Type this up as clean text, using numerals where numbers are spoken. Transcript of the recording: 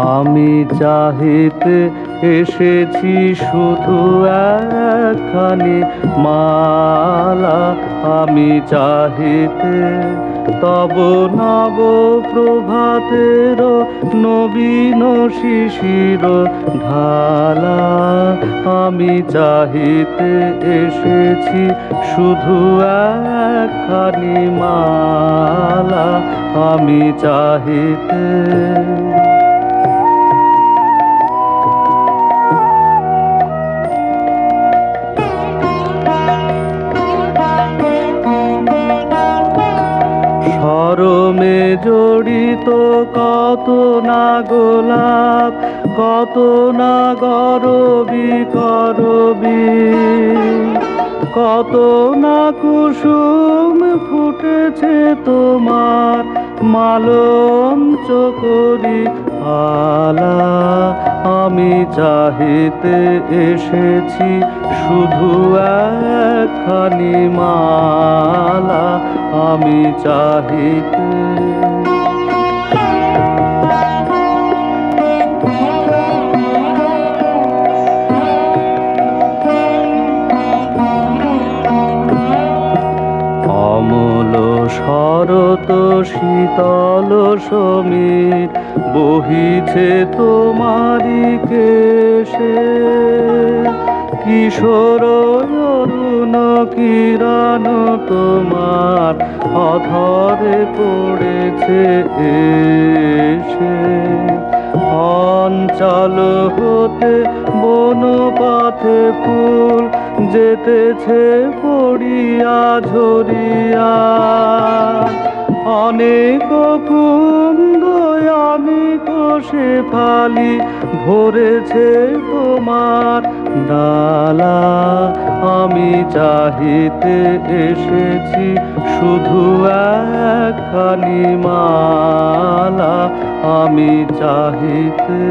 আমি চাহিতে এসেছি শুধু একখানি মালা, আমি চাহিতে তব নব প্রভাতের নবীন শিশির ঢালা। আমি চাহিতে এসেছি শুধু একখানি মালা, আমি চাহিতে। শরমে জড়িত কত না গোলাপ, কত না গরবি করবি, কত না কুসুম ফুটেছে তোমার মালঞ্চ করি আলা। আমি চাহিতে এসেছি শুধু একখানি মালা, আমি চাহিতে। অমল শরৎ শীতল সমীর বহিছে তোমারি কেশে, কিশোর অরুণ কিরণ তোমার অধরে পড়েছে এসে। অঞ্চল হতে বন পথে ফুল যেতেছে পড়িয়া ঝরিয়া, অনেক কুন্দ অনেক শেফালি ভরেছে তোমার ডালা। আমি চাহিতে এসেছি শুধু একখানি মালা, আমি চাহিতে।